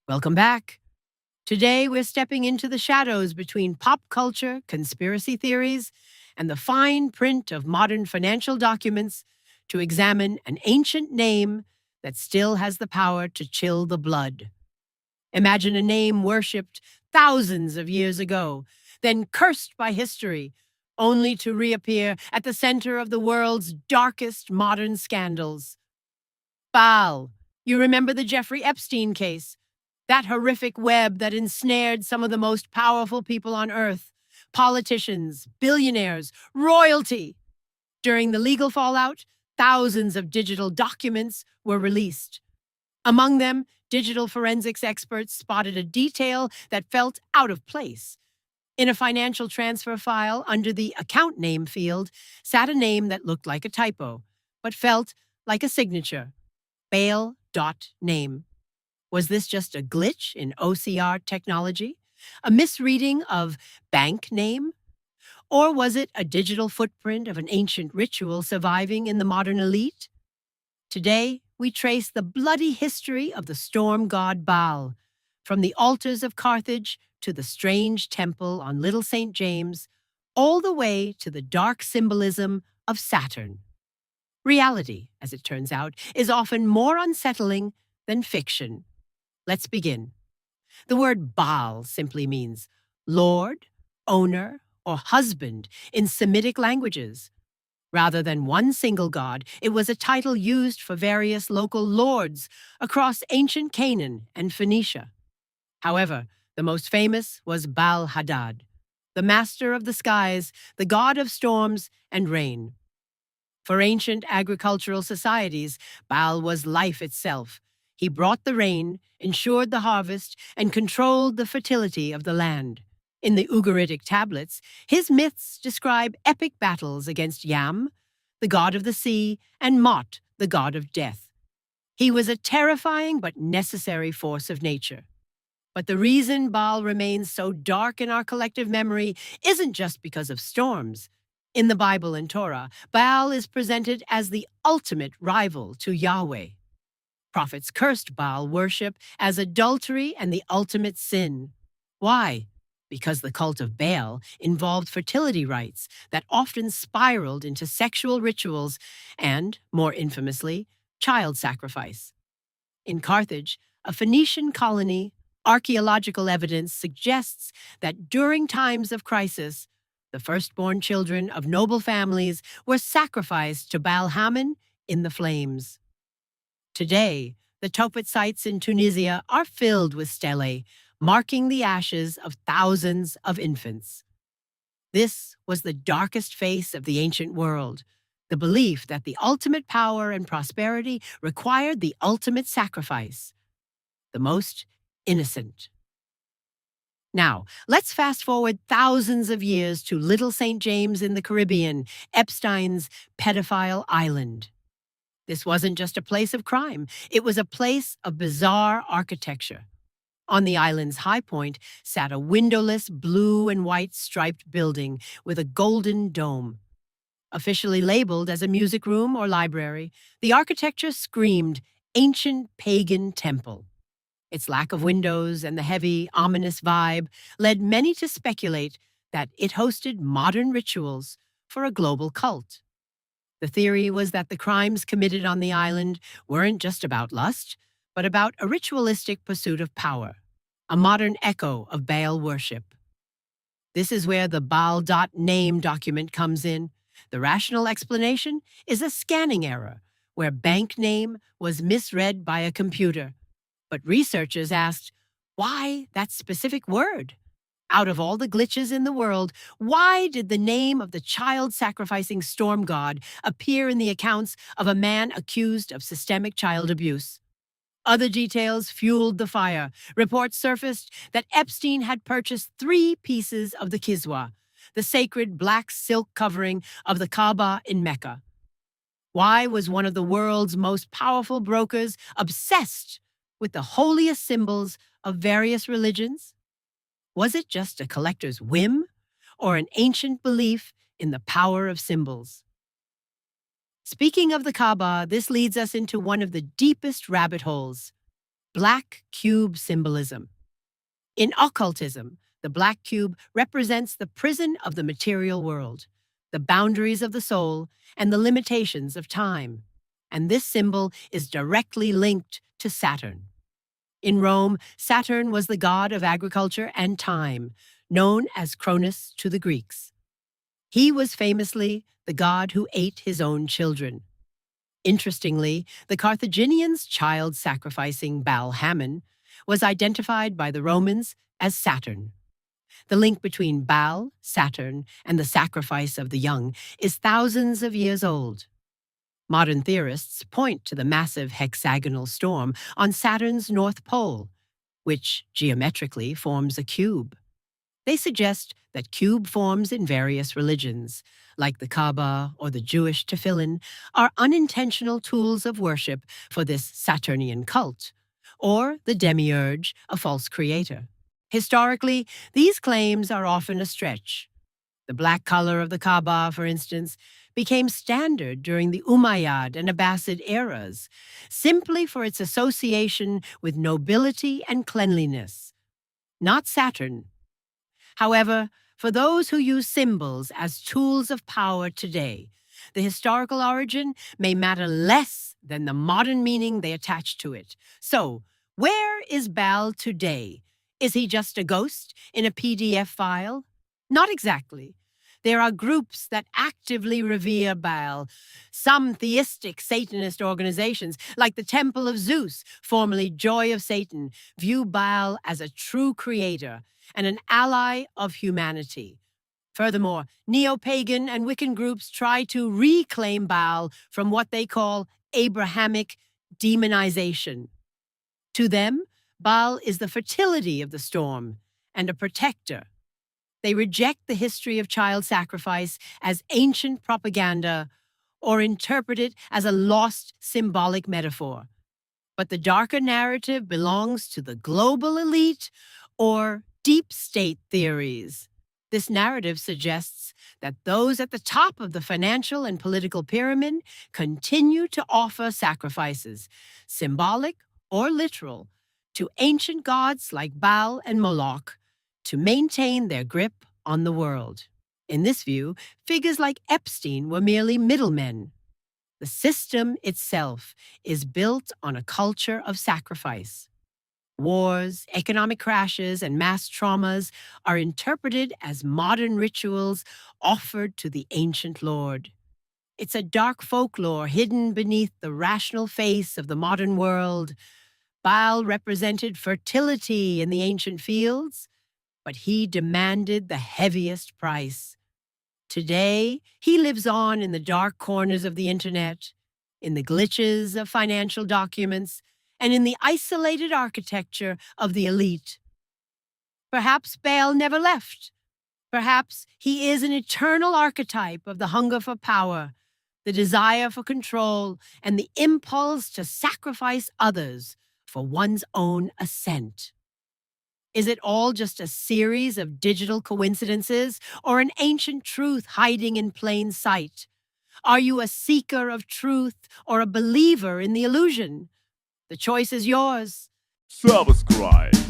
Welcome back. Today, we're stepping into the shadows between pop culture, conspiracy theories, and the fine print of modern financial documents to examine an ancient name that still has the power to chill the blood. Imagine a name worshipped thousands of years ago, then cursed by history, only to reappear at the center of the world's darkest modern scandals. Baal. You remember the Jeffrey Epstein case? That horrific web that ensnared some of the most powerful people on earth, politicians, billionaires, royalty. During the legal fallout, thousands of digital documents were released. Among them, digital forensics experts spotted a detail that felt out of place. In a financial transfer file under the account name field sat a name that looked like a typo, but felt like a signature. Baal.name. Was this just a glitch in OCR technology? A misreading of bank name? Or was it a digital footprint of an ancient ritual surviving in the modern elite? Today, we trace the bloody history of the storm god Baal, from the altars of Carthage to the strange temple on Little St. James, all the way to the dark symbolism of Saturn. Reality, as it turns out, is often more unsettling than fiction. Let's begin. The word Baal simply means lord, owner, or husband in Semitic languages. Rather than one single god, it was a title used for various local lords across ancient Canaan and Phoenicia. However, the most famous was Baal-Hadad, the master of the skies, the god of storms and rain. For ancient agricultural societies, Baal was life itself. He brought the rain, ensured the harvest, and controlled the fertility of the land. In the Ugaritic tablets, his myths describe epic battles against Yam, the god of the sea, and Mot, the god of death. He was a terrifying but necessary force of nature. But the reason Baal remains so dark in our collective memory isn't just because of storms. In the Bible and Torah, Baal is presented as the ultimate rival to Yahweh. Prophets cursed Baal worship as adultery and the ultimate sin. Why? Because the cult of Baal involved fertility rites that often spiraled into sexual rituals and, more infamously, child sacrifice. In Carthage, a Phoenician colony, archaeological evidence suggests that during times of crisis, the firstborn children of noble families were sacrificed to Baal-Hamon in the flames. Today, the Tophet sites in Tunisia are filled with stelae, marking the ashes of thousands of infants. This was the darkest face of the ancient world, the belief that the ultimate power and prosperity required the ultimate sacrifice, the most innocent. Now, let's fast forward thousands of years to Little St. James in the Caribbean, Epstein's pedophile island. This wasn't just a place of crime, it was a place of bizarre architecture. On the island's high point sat a windowless blue and white striped building with a golden dome. Officially labeled as a music room or library, the architecture screamed ancient pagan temple. Its lack of windows and the heavy, ominous vibe led many to speculate that it hosted modern rituals for a global cult. The theory was that the crimes committed on the island weren't just about lust, but about a ritualistic pursuit of power, a modern echo of Baal worship. This is where the Baal.name document comes in. The rational explanation is a scanning error, where bank name was misread by a computer. But researchers asked, why that specific word? Out of all the glitches in the world, why did the name of the child-sacrificing storm god appear in the accounts of a man accused of systemic child abuse? Other details fueled the fire. Reports surfaced that Epstein had purchased 3 pieces of the Kiswa, the sacred black silk covering of the Kaaba in Mecca. Why was one of the world's most powerful brokers obsessed with the holiest symbols of various religions? Was it just a collector's whim or an ancient belief in the power of symbols? Speaking of the Kaaba, this leads us into one of the deepest rabbit holes. Black cube symbolism. In occultism, the black cube represents the prison of the material world, the boundaries of the soul, and the limitations of time. And this symbol is directly linked to Saturn. In Rome, Saturn was the god of agriculture and time, known as Cronus to the Greeks. He was famously the god who ate his own children. Interestingly, the Carthaginians' child-sacrificing Baal.name was identified by the Romans as Saturn. The link between Baal, Saturn, and the sacrifice of the young is thousands of years old. Modern theorists point to the massive hexagonal storm on Saturn's North Pole, which geometrically forms a cube. They suggest that cube forms in various religions, like the Kaaba or the Jewish tefillin, are unintentional tools of worship for this Saturnian cult, or the demiurge, a false creator. Historically, these claims are often a stretch. The black color of the Kaaba, for instance, became standard during the Umayyad and Abbasid eras, simply for its association with nobility and cleanliness, not Saturn. However, for those who use symbols as tools of power today, the historical origin may matter less than the modern meaning they attach to it. So, where is Baal today? Is he just a ghost in a PDF file? Not exactly. There are groups that actively revere Baal. Some theistic Satanist organizations, like the Temple of Zeus, formerly Joy of Satan, view Baal as a true creator and an ally of humanity. Furthermore, neo-pagan and Wiccan groups try to reclaim Baal from what they call Abrahamic demonization. To them, Baal is the fertility of the storm and a protector. They reject the history of child sacrifice as ancient propaganda or interpret it as a lost symbolic metaphor. But the darker narrative belongs to the global elite or deep state theories. This narrative suggests that those at the top of the financial and political pyramid continue to offer sacrifices, symbolic or literal, to ancient gods like Baal and Moloch to maintain their grip on the world. In this view, figures like Epstein were merely middlemen. The system itself is built on a culture of sacrifice. Wars, economic crashes, and mass traumas are interpreted as modern rituals offered to the ancient lord. It's a dark folklore hidden beneath the rational face of the modern world. Baal represented fertility in the ancient fields, but he demanded the heaviest price. Today, he lives on in the dark corners of the internet, in the glitches of financial documents, and in the isolated architecture of the elite. Perhaps Baal never left. Perhaps he is an eternal archetype of the hunger for power, the desire for control, and the impulse to sacrifice others for one's own ascent. Is it all just a series of digital coincidences or an ancient truth hiding in plain sight? Are you a seeker of truth or a believer in the illusion? The choice is yours. Subscribe.